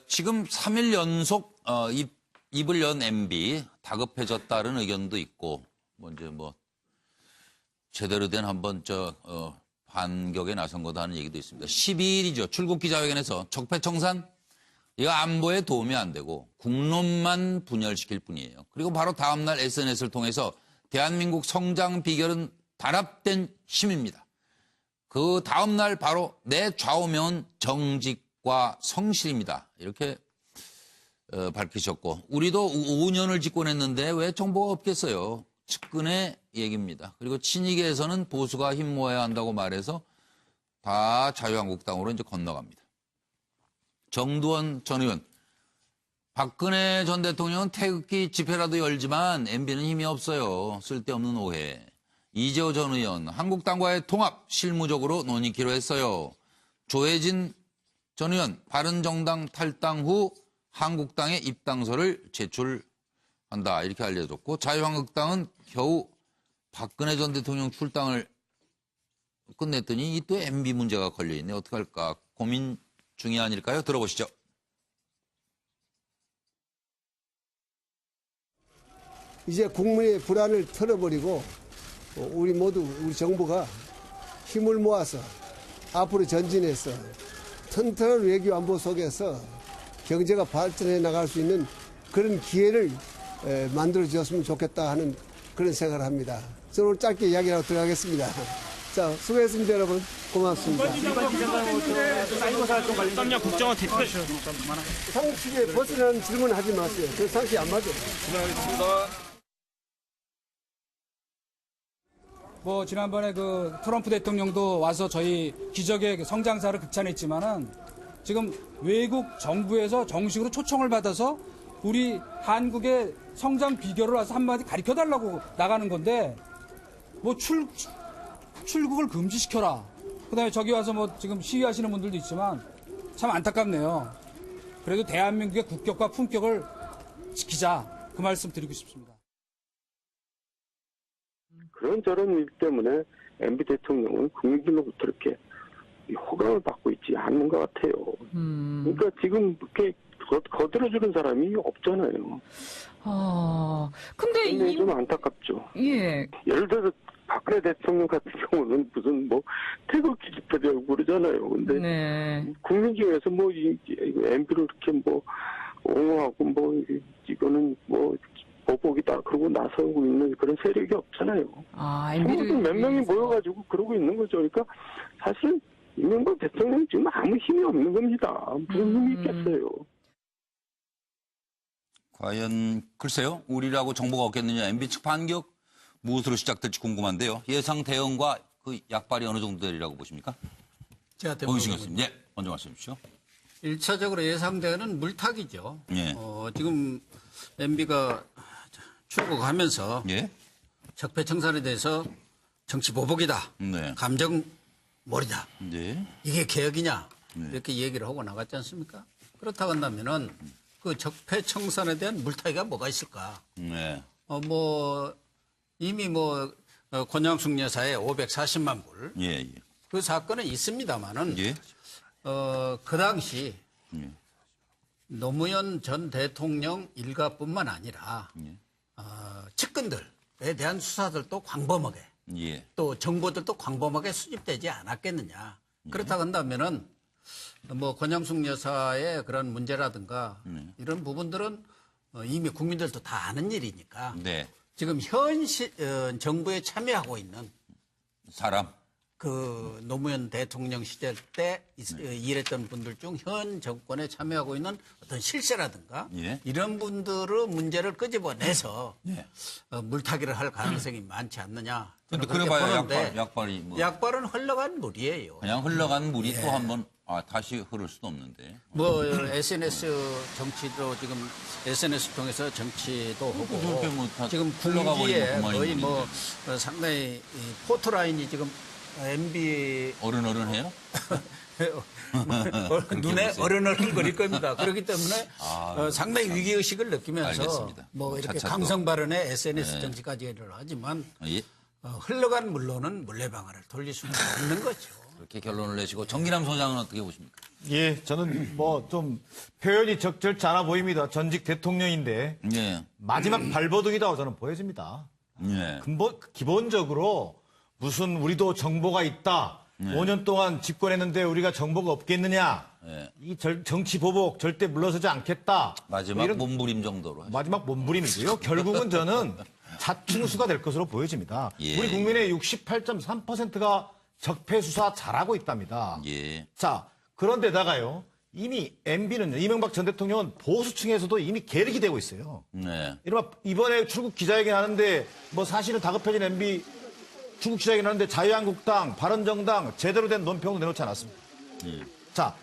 지금 3일 연속 입을 연 MB 다급해졌다는 의견도 있고, 제대로 된 한번 반격에 나선 거다 하는 얘기도 있습니다. 12일이죠. 출국 기자회견에서 적폐청산 이거 안보에 도움이 안 되고 국론만 분열시킬 뿐이에요. 그리고 바로 다음 날 SNS를 통해서 대한민국 성장 비결은 단합된 힘입니다. 그 다음 날 바로 내 좌우명은 정직과 성실입니다. 이렇게 밝히셨고, 우리도 5년을 집권했는데 왜 정보가 없겠어요. 측근의 얘기입니다. 그리고 친이계에서는 보수가 힘 모아야 한다고 말해서 다 자유한국당으로 이제 건너갑니다. 정두원 전 의원, 박근혜 전 대통령은 태극기 집회라도 열지만 MB는 힘이 없어요. 쓸데없는 오해. 이재호 전 의원, 한국당과의 통합 실무적으로 논의키로 했어요. 조혜진 전 의원, 바른정당 탈당 후 한국당에 입당서를 제출한다 이렇게 알려졌고, 자유한국당은 겨우 박근혜 전 대통령 출당을 끝냈더니 또 MB 문제가 걸려있네. 어떻게 할까 고민 중이 아닐까요? 들어보시죠. 이제 국민의 불안을 털어버리고 우리 모두 우리 정부가 힘을 모아서 앞으로 전진해서 튼튼한 외교 안보 속에서 경제가 발전해 나갈 수 있는 그런 기회를 만들어 주었으면 좋겠다 하는 그런 생각을 합니다. 저는 오늘 짧게 이야기하러 들어가겠습니다. 자, 수고했습니다, 여러분. 고맙습니다. 썸녀 국정원 대표 상식에 벗어나는 질문 하지 마세요. 그 상식 안 맞아요. 고생하셨습니다. 지난번에 그 트럼프 대통령도 와서 저희 기적의 성장사를 극찬했지만은 지금 외국 정부에서 정식으로 초청을 받아서 우리 한국의 성장 비결을 와서 한마디 가르쳐 달라고 나가는 건데 출국을 금지시켜라. 그다음에 저기 와서 지금 시위하시는 분들도 있지만 참 안타깝네요. 그래도 대한민국의 국격과 품격을 지키자. 그 말씀 드리고 싶습니다. 그런저런 일 때문에 MB 대통령은 국민들로부터 이렇게 호감을 받고 있지 않는 것 같아요. 그러니까 지금 이렇게 거들어주는 사람이 없잖아요. 근데 좀 안타깝죠. 예. 예를 들어서 박근혜 대통령 같은 경우는 무슨 태극기 집회라고 그러잖아요. 근데 네. 국민 중에서 MB를 이렇게 옹호하고 이거는 보복이다 그러고 나서고 있는 그런 세력이 없잖아요. MB를 몇 명이 모여가지고 그러고 있는 거죠. 그러니까 사실은 이명박 대통령 지금 아무 힘이 없는 겁니다. 무슨 힘이 있겠어요. 과연 글쎄요. 우리라고 정보가 없겠느냐. MB 측 반격 무엇으로 시작될지 궁금한데요. 예상 대응과 그 약발이 어느 정도 되리라고 보십니까? 제가 고기신 교수님. 네, 먼저 말씀해 주십시오. 1차적으로 예상되는 물타기죠. 예. 지금 MB가 출국하면서 예. 적폐청산에 대해서 정치 보복이다. 네. 감정몰이다. 네. 이게 개혁이냐. 네. 이렇게 얘기를 하고 나갔지 않습니까? 그렇다고 한다면은 그 적폐청산에 대한 물타기가 뭐가 있을까? 네. 이미 권양숙 여사의 540만 불. 예, 예. 그 사건은 있습니다만은 예. 그 당시 예. 노무현 전 대통령 일가뿐만 아니라 예. 측근들에 대한 수사들도 광범하게 예. 또 정보들도 광범하게 수집되지 않았겠느냐. 그렇다고 한다면은 권양숙 여사의 그런 문제라든가 이런 부분들은 이미 국민들도 다 아는 일이니까 네. 지금 정부에 참여하고 있는 사람. 그 노무현 대통령 시절 때 일했던 분들 중 현 정권에 참여하고 있는 어떤 실세라든가 예. 이런 분들의 문제를 끄집어내서 예. 물타기를 할 가능성이 많지 않느냐. 근데 그렇게 그래봐야 보는데 약발이 약발은 흘러간 물이에요. 그냥 흘러간 물이 또 한번 다시 흐를 수도 없는데. SNS 정치도 지금 SNS 통해서 정치도 하고 지금 흘러가 분기에 버리면 거의 그만인 상당히 포토라인이 지금 MB 어른해요? 눈에 어른거릴 겁니다. 그렇기 때문에 상당히 위기의식을 느끼면서 알겠습니다. 이렇게 차차 강성 발언에 SNS 정치까지 하지만 예. 흘러간 물로는 물레방아를 돌릴 수는 없는 거죠. 그렇게 결론을 내시고 정기남 소장은 어떻게 보십니까? 예, 저는 뭐 좀 표현이 적절치 않아 보입니다. 전직 대통령인데 예. 마지막 발버둥이라고 저는 보여집니다. 예. 기본적으로 무슨 우리도 정보가 있다. 5년 동안 집권했는데 우리가 정보가 없겠느냐. 예. 이 정치 보복 절대 물러서지 않겠다. 마지막 뭐 이런 몸부림 정도로. 하죠. 마지막 몸부림이고요. 결국은 저는 자충수가 될 것으로 보여집니다. 예. 우리 국민의 68.3%가 적폐 수사 잘하고 있답니다. 예. 자, 그런데다가요. 이미 MB는요. 이명박 전 대통령은 보수층에서도 이미 계륵이 되고 있어요. 네. 이른바 이번에 출국 기자회견 하는데 뭐 사실은 다급해진 MB 출국 기자회견 하는데 자유한국당, 바른정당 제대로 된 논평도 내놓지 않았습니다. 자,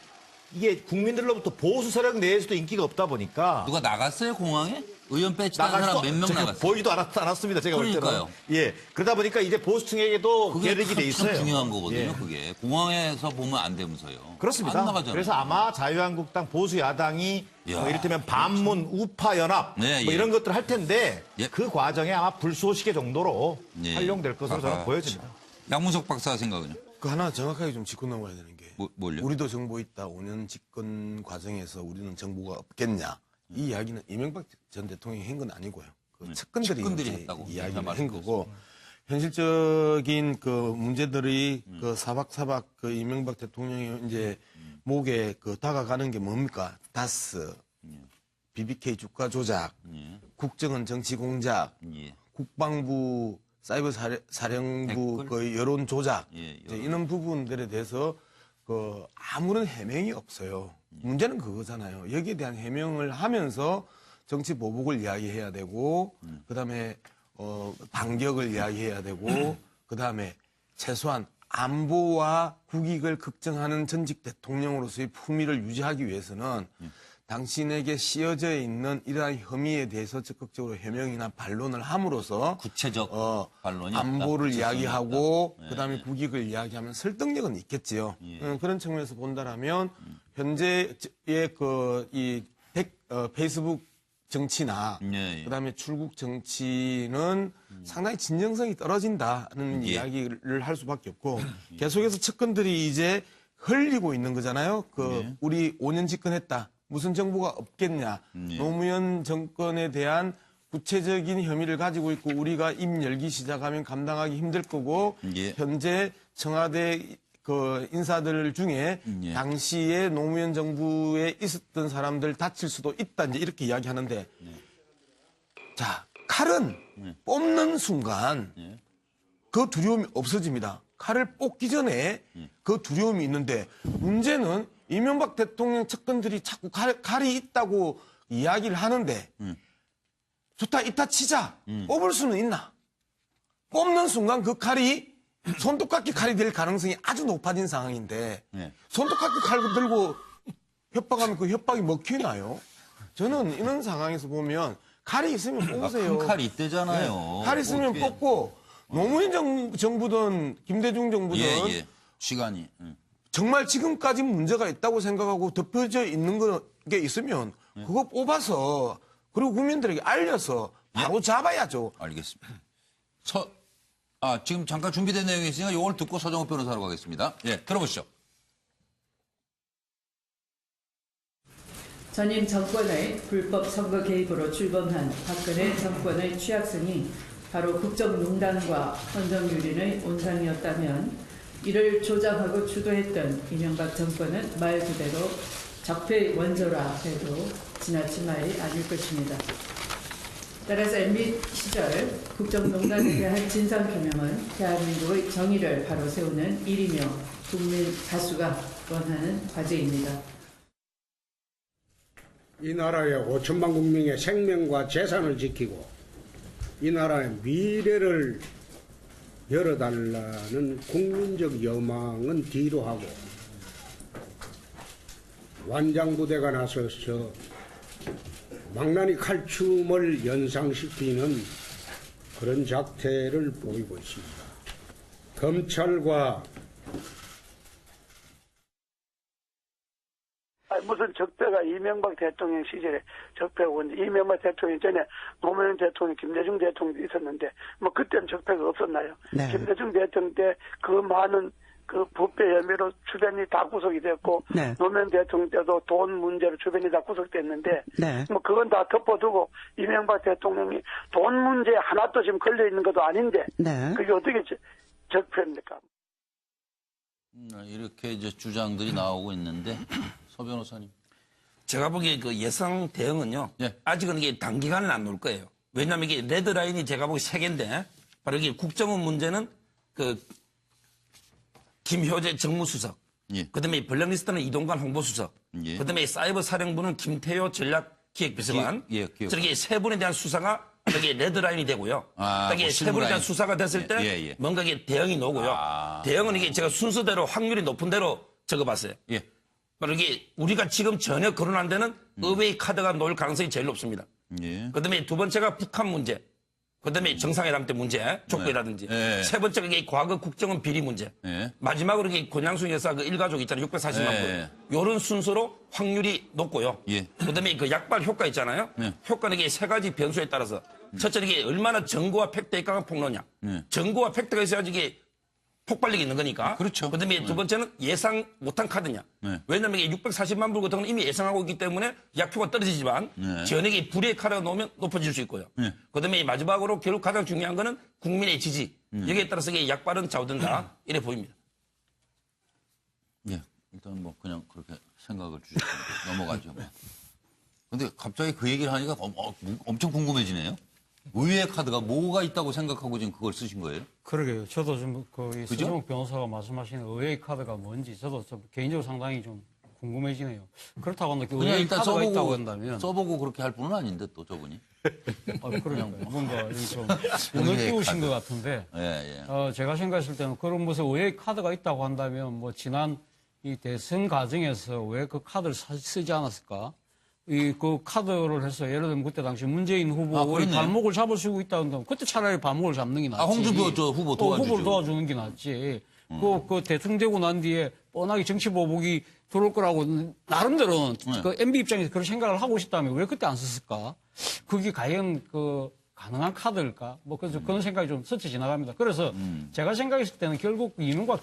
이게 국민들로부터 보수 세력 내에서도 인기가 없다 보니까 누가 나갔어요, 공항에? 의원 배치한 사람 몇 명 제가 나갔어요? 보이지도 않았습니다. 제가 볼 때는. 그러니까요. 예. 그러다 보니까 이제 보수층에게도 그게 계륵이 돼 참 있어요. 중요한 거거든요, 예. 그게. 공항에서 보면 안 되면서요. 그렇습니다. 안 나가잖아요. 그래서 아마 자유한국당 보수 야당이 야. 이를테면 반문 우파 연합 네, 뭐 예. 이런 것들을 할 텐데 예. 그 과정에 아마 불쏘시개 정도로 예. 활용될 것으로 저는 아하. 보여집니다. 양문석 박사 생각은요? 그 하나 정확하게 좀 짚고 넘어가야 되는 게 뭘요? 우리도 정보 있다. 5년 집권 과정에서 우리는 정보가 없겠냐. 이 이야기는 이명박 전 대통령이 한 건 아니고요. 그 측근들이 측근들이 이제 했다고. 이야기를 네, 한 거고 현실적인 그 문제들이 그 사박사박 그 이명박 대통령이 이제 목에 그 다가가는 게 뭡니까? 다스, BBK 주가 조작, 국정원 정치 공작, 예. 국방부 사이버 사령부 댓글? 그 여론 조작 예, 이제 이런 부분들에 대해서 그 아무런 해명이 없어요. 문제는 그거잖아요. 여기에 대한 해명을 하면서 정치 보복을 이야기해야 되고 그다음에 반격을 이야기해야 되고 그다음에 최소한 안보와 국익을 걱정하는 전직 대통령으로서의 품위를 유지하기 위해서는 당신에게 씌어져 있는 이러한 혐의에 대해서 적극적으로 해명이나 반론을 함으로써 구체적 반론이 안보를 없다. 이야기하고 없다. 예, 그다음에 예. 국익을 이야기하면 설득력은 있겠지요. 예. 그런 측면에서 본다라면 현재의 이 페이스북 정치나 예, 예. 그다음에 출국 정치는 상당히 진정성이 떨어진다는 예. 이야기를 할 수밖에 없고 계속해서 측근들이 이제 흘리고 있는 거잖아요. 예. 우리 5년 집권했다. 무슨 정보가 없겠냐. 예. 노무현 정권에 대한 구체적인 혐의를 가지고 있고 우리가 입 열기 시작하면 감당하기 힘들 거고 예. 현재 청와대 그 인사들 중에 예. 당시에 노무현 정부에 있었던 사람들 다칠 수도 있다 이제 이렇게 이야기하는데 자 칼은 뽑는 순간 그 두려움이 없어집니다. 칼을 뽑기 전에 그 두려움이 있는데 문제는 이명박 대통령 측근들이 자꾸 칼이 있다고 이야기를 하는데 좋다 이따 치자 뽑을 수는 있나? 뽑는 순간 그 칼이 손톱깎이 칼이 될 가능성이 아주 높아진 상황인데 네. 손톱깎이 칼 들고 협박하면 그 협박이 먹히나요? 저는 이런 상황에서 보면 칼이 있으면 뽑으세요. 큰 칼이 있대잖아요. 네, 칼 있으면 어떻게- 뽑고 노무현 정부든 김대중 정부든 예, 예. 시간이. 정말 지금까지 문제가 있다고 생각하고 덮여져 있는 게 있으면 그거 뽑아서 그리고 국민들에게 알려서 바로 잡아야죠. 알겠습니다. 지금 잠깐 준비된 내용이 있으니까 이걸 듣고 서정욱 변호사로 가겠습니다. 예, 들어보시죠. 전임 정권의 불법 선거 개입으로 출범한 박근혜 정권의 취약성이 바로 국정농단과 헌정유린의 온상이었다면 이를 조장하고 주도했던 이명박 정권은 말 그대로 적폐의 원조라 해도 지나친 말이 아닐 것입니다. 따라서 MB 시절 국정농단에 대한 진상규명은 대한민국의 정의를 바로 세우는 일이며 국민 다수가 원하는 과제입니다. 이 나라의 5천만 국민의 생명과 재산을 지키고 이 나라의 미래를 열어달라는 국민적 여망은 뒤로 하고 완장부대가 나서서 망나니 칼춤을 연상시키는 그런 작태를 보이고 있습니다. 검찰과 무슨 적폐가 이명박 대통령 시절에 적폐고 이명박 대통령 전에 노무현 대통령, 김대중 대통령도 있었는데 뭐 그때는 적폐가 없었나요? 네. 김대중 대통령 때 그 많은 그 부패 혐의로 주변이 다 구속이 됐고 네. 노무현 대통령 때도 돈 문제로 주변이 다 구속됐는데 네. 뭐 그건 다 덮어두고 이명박 대통령이 돈 문제 하나도 지금 걸려 있는 것도 아닌데 네. 그게 어떻게 적폐입니까? 이렇게 이제 주장들이 나오고 있는데 서 변호사님. 제가 보기에 그 예상 대응은요. 예. 아직은 이게 단기간은 안 놓을 거예요. 왜냐하면 이게 레드라인이 제가 보기 3개인데 바로 이게 국정원 문제는 그 김효재 정무수석, 예. 그다음에 블랙리스트는 이동관 홍보수석, 예. 그다음에 사이버 사령부는 김태효 전략기획비서관. 기획. 저렇게 3분에 대한 수사가 여기 레드라인이 되고요. 이게 그 3분에 대한 라인. 수사가 됐을 때 뭔가 이게 대응이 나오고요. 대응은 이게 제가 순서대로 확률이 높은 대로 적어봤어요. 예. 바로 이게 우리가 지금 전혀 거론 안 되는 의회의 카드가 놓을 가능성이 제일 높습니다. 예. 그다음에 두 번째가 북한 문제, 그다음에 정상회담 때 문제, 족구라든지. 네. 세 번째가 이게 과거 국정원 비리 문제. 네. 마지막으로 이게 권양숙 여사 그 일가족 있잖아요. 640만 네. 분. 이런 순서로 확률이 높고요. 예. 그다음에 그 약발 효과 있잖아요. 네. 효과는 이게 3가지 변수에 따라서 첫째는 이게 얼마나 정보와 팩트에 강한 폭로냐. 네. 정보와 팩트가 있어야지 이게 폭발력이 있는 거니까. 그렇죠. 그다음에 두 번째는 예상 못한 카드냐. 네. 왜냐하면 이게 640만 불 같은 건 이미 예상하고 있기 때문에 약효가 떨어지지만 네. 전액이 불의 카드가 놓으면 높아질 수 있고요. 네. 그다음에 마지막으로 결국 가장 중요한 거는 국민의 지지. 여기에 따라서 이게 약발은 좌우된다. 이래 보입니다. 예. 일단 뭐 그냥 그렇게 생각을 주셨습니다. 넘어가죠. 뭐. 근데 갑자기 그 얘기를 하니까 엄청 궁금해지네요. 의외의 카드가 뭐가 있다고 생각하고 지금 그걸 쓰신 거예요? 그러게요. 저도 좀 그 그죠? 서정욱 변호사가 말씀하시는 의외의 카드가 뭔지 저도 좀 개인적으로 상당히 좀 궁금해지네요. 그렇다고 한다. 그냥 의외의 일단 카드가 있다고 한다면 써보고 그렇게 할 분은 아닌데 또 저분이. 그러니까 뭔가 좀 의외의 눈을 띄우신 카드. 것 같은데 예, 예. 제가 생각했을 때는 그런 무슨 의외의 카드가 있다고 한다면 뭐 지난 이 대선 과정에서 왜 그 카드를 쓰지 않았을까? 그 카드를 해서 예를 들면 그때 당시 문재인 후보의 그렇네. 발목을 잡을 수 있다 한다면 그때 차라리 발목을 잡는 게 낫지. 홍준표 저 후보 도와주죠. 후보를 도와주는 게 낫지. 그 대통령 되고 난 뒤에 뻔하게 정치 보복이 들어올 거라고 나름대로는 그 MB 입장에서 그런 생각을 하고 싶다면 왜 그때 안 썼을까? 그게 과연 그 가능한 카드일까? 뭐 그런 생각이 좀 스쳐 지나갑니다. 그래서 제가 생각했을 때는 결국 이명박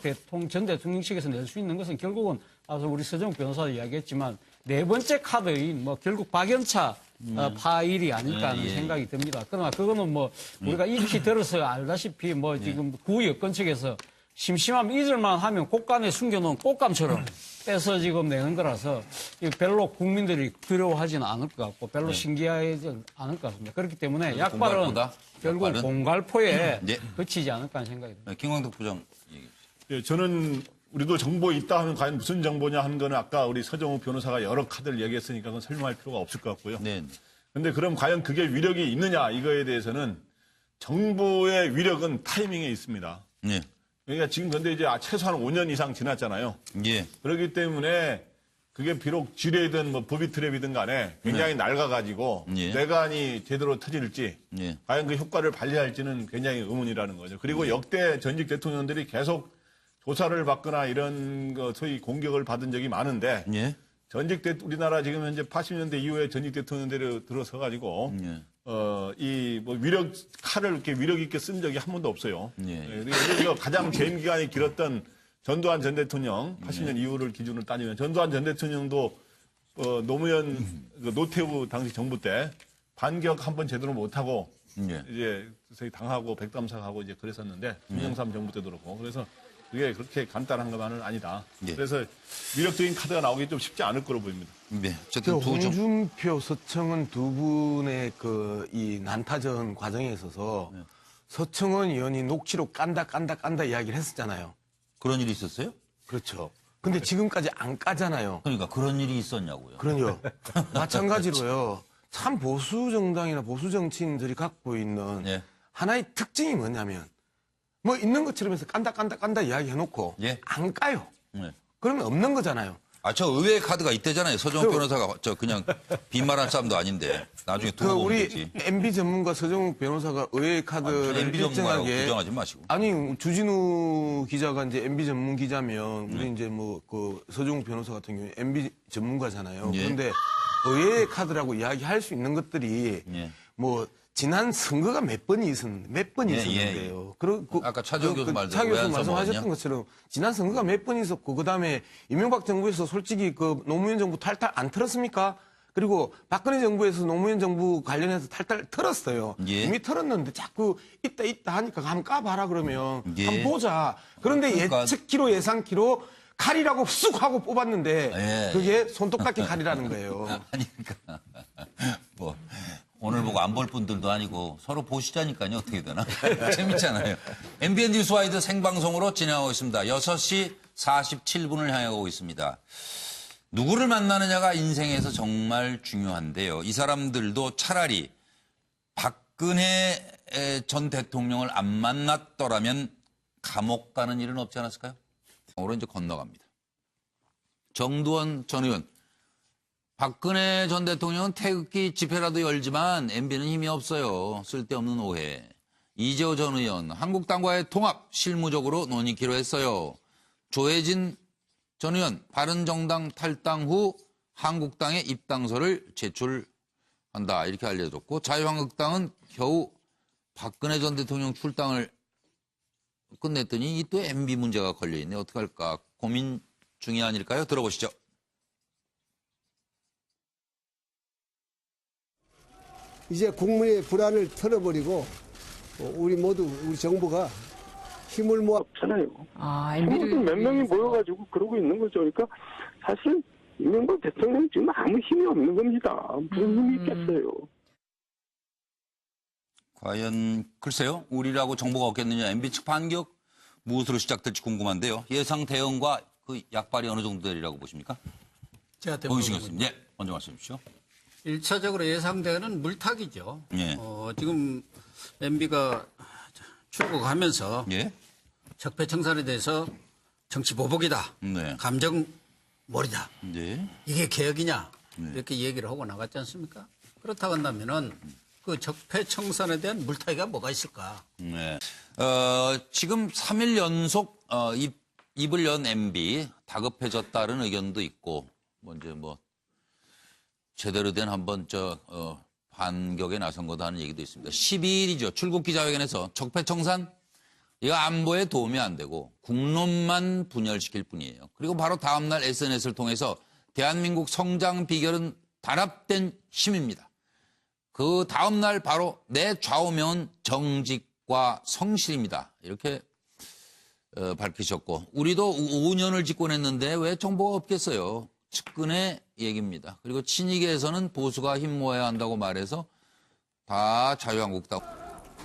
전 대통령 측에서 낼 수 있는 것은 결국은 아까 우리 서정욱 변호사도 이야기했지만 네 번째 카드인 뭐 결국 박연차 파일이 아닐까 하는 생각이 듭니다. 그러나 그거는 뭐 우리가 익히 들어서 알다시피 뭐 지금 구 여권 측에서 심심하면 잊을만 하면 곳간에 숨겨놓은 꽃감처럼 빼서 지금 내는 거라서 별로 국민들이 두려워하지는 않을 것 같고 별로 신기하지 않을 것 같습니다. 그렇기 때문에 약발은 공갈포다? 결국 약발은? 공갈포에 예. 그치지 않을까 하는 생각이 듭니다. 김광덕 부장 얘기. 예, 저는 우리도 정보 있다 하면 과연 무슨 정보냐 하는 거는 아까 우리 서정욱 변호사가 여러 카드를 얘기했으니까 그건 설명할 필요가 없을 것 같고요. 네. 근데 그럼 과연 그게 위력이 있느냐 이거에 대해서는 정보의 위력은 타이밍에 있습니다. 네. 그러니까 지금 근데 이제 최소한 5년 이상 지났잖아요. 예. 그렇기 때문에 그게 비록 지뢰든 뭐 법이 트랩이든 간에 굉장히 낡아가지고 예. 뇌관이 제대로 터질지 예. 과연 그 효과를 발휘할지는 굉장히 의문이라는 거죠. 그리고 역대 전직 대통령들이 계속 조사를 받거나 이런 거 소위 공격을 받은 적이 많은데 예. 우리나라 지금 현재 80년대 이후에 전직 대통령들이 들어서 가지고 예. 이 뭐 칼을 이렇게 위력 있게 쓴 적이 한 번도 없어요. 예. 그리고 가장 재임 기간이 길었던 전두환 전 대통령 80년 이후를 기준으로 따지면 전두환 전 대통령도 노무현 노태우 당시 정부 때 반격 한 번 제대로 못하고 이제 소위 당하고 백담사하고 이제 그랬었는데 김영삼 정부 때도 그렇고 그래서 그게 그렇게 간단한 것만은 아니다. 그래서 위력적인 카드가 나오기 좀 쉽지 않을 거로 보입니다. 네. 홍준표, 서청은 두 분의 이 난타전 과정에 있어서 서청원 의원이 녹취록 깐다 이야기를 했었잖아요. 그런 일이 있었어요? 그렇죠. 근데 지금까지 안 까잖아요. 그러니까 그런 일이 있었냐고요. 그럼요. 마찬가지로요. 참 보수 정당이나 보수 정치인들이 갖고 있는 하나의 특징이 뭐냐면 뭐 있는 것처럼 해서 깐다 이야기 해놓고 안 까요. 그러면 없는 거잖아요. 저 의외의 카드가 있대잖아요. 서정욱 변호사가 그냥 빈말한 싸움도 아닌데 나중에 두고 보면 우리 되지. MB 전문가 서정욱 변호사가 의외의 카드를 MB 전문가라고 일정하게 부정하지 마시고. 아니 주진우 기자가 이제 MB 전문 기자면 우리 이제 뭐 그 서정욱 변호사 같은 경우에 MB 전문가잖아요. 그런데 의외의 카드라고 이야기할 수 있는 것들이 뭐 지난 선거가 몇 번이 있었는데요. 그리고 아까 차교 교수 말대로 차 교수 외환 말씀하셨던 선거거든요. 것처럼 지난 선거가 몇 번 있었고 그다음에 이명박 정부에서 솔직히 그 노무현 정부 탈탈 안 틀었습니까? 그리고 박근혜 정부에서 노무현 정부 관련해서 탈탈 틀었어요. 예. 이미 틀었는데 자꾸 있다 하니까 한번 까봐라 그러면 예. 한번 보자. 그런데 그러니까. 예측키로 예상키로 칼이라고 쑥 하고 뽑았는데 예. 그게 손톱깎이 칼이라는 거예요. 아니, 그러니까 뭐 오늘 보고 안 볼 분들도 아니고 서로 보시자니까요. 어떻게 되나. 재밌잖아요. MBN 뉴스와이드 생방송으로 진행하고 있습니다. 6시 47분을 향하고 있습니다. 누구를 만나느냐가 인생에서 정말 중요한데요. 이 사람들도 차라리 박근혜 전 대통령을 안 만났더라면 감옥 가는 일은 없지 않았을까요? 오늘 이제 건너갑니다. 정두원 전 의원. 박근혜 전 대통령은 태극기 집회라도 열지만 MB는 힘이 없어요. 쓸데없는 오해. 이재호 전 의원. 한국당과의 통합 실무적으로 논의키로 했어요. 조혜진 전 의원. 바른정당 탈당 후 한국당에 입당서를 제출한다. 이렇게 알려졌고 자유한국당은 겨우 박근혜 전 대통령 출당을 끝냈더니 또 MB 문제가 걸려있네. 어떡할까 고민 중이 아닐까요? 들어보시죠. 이제 국민의 불안을 털어버리고 우리 정부가 힘을 모아 없잖아요. MB를 친구들 몇 명이 모여가지고 그러고 있는 거죠. 그러니까 사실 이명박 대통령 지금 아무 힘이 없는 겁니다. 무슨 힘이 있겠어요. 과연 글쎄요. 우리라고 정보가 없겠느냐. MB 측 반격 무엇으로 시작될지 궁금한데요. 예상 대응과 그 약발이 어느 정도 되리라고 보십니까? 제가 오이신 교수님. 네, 먼저 말씀해 주십시오. 1차적으로 예상되는 물타기죠. 예. 지금 MB가 출국하면서 예. 적폐청산에 대해서 정치 보복이다. 네. 감정몰이다. 네. 이게 개혁이냐. 네. 이렇게 얘기를 하고 나갔지 않습니까? 그렇다고 한다면은 그 적폐청산에 대한 물타기가 뭐가 있을까? 네. 지금 3일 연속 입을 연 MB 다급해졌다는 의견도 있고 이제 제대로 된 한번 반격에 나선 거다 하는 얘기도 있습니다. 12일이죠. 출국 기자회견에서 적폐청산 이거 안보에 도움이 안 되고 국론만 분열시킬 뿐이에요. 그리고 바로 다음 날 SNS를 통해서 대한민국 성장 비결은 단합된 힘입니다. 그 다음 날 바로 내 좌우명은 정직과 성실입니다. 이렇게 밝히셨고 우리도 5년을 집권했는데 왜 정보가 없겠어요. 측근의 얘기입니다. 그리고 친이계에서는 보수가 힘 모아야 한다고 말해서 다 자유한국당.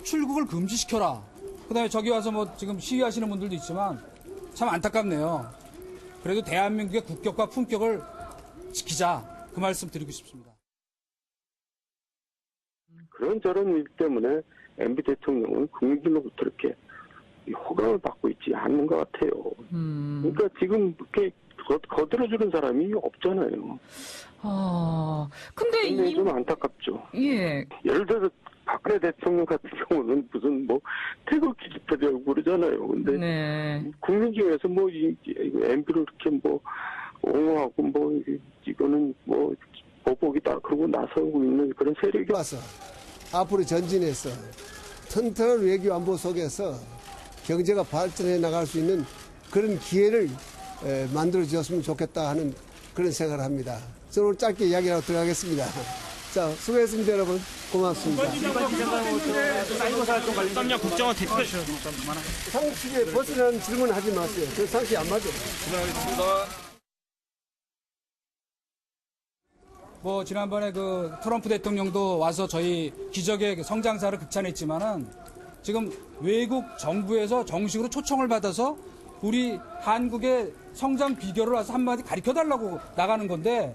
출국을 금지시켜라. 그다음에 저기 와서 지금 시위하시는 분들도 있지만 참 안타깝네요. 그래도 대한민국의 국격과 품격을 지키자. 그 말씀 드리고 싶습니다. 그런저런 일 때문에 MB 대통령은 국민들로부터 이렇게 호감을 받고 있지 않는 것 같아요. 그러니까 지금 이렇게 거들어주는 사람이 없잖아요. 근데 좀 안타깝죠. 예. 예를 들어서 박근혜 대통령 같은 경우는 무슨 태극기 집회라고 그러잖아요. 근데 네. 국민 중에서 MB를 이렇게 옹호하고 이거는 보복이다 그러고 나서고 있는 그런 세력이 와서 앞으로 전진해서 튼튼한 외교 안보 속에서 경제가 발전해 나갈 수 있는 그런 기회를 만들어 주었으면 좋겠다 하는 그런 생각을 합니다. 저는 오늘 짧게 이야기하고 들어가겠습니다. 자, 수고했습니다, 여러분. 고맙습니다. 썸녀 국정원 대표 상식에 벗어나는 질문 하지 마세요. 그 상식 안 맞아요. 지난번에 그 트럼프 대통령도 와서 저희 기적의 성장사를 극찬했지만은 지금 외국 정부에서 정식으로 초청을 받아서 우리 한국의 성장 비결을 와서 한마디 가르쳐 달라고 나가는 건데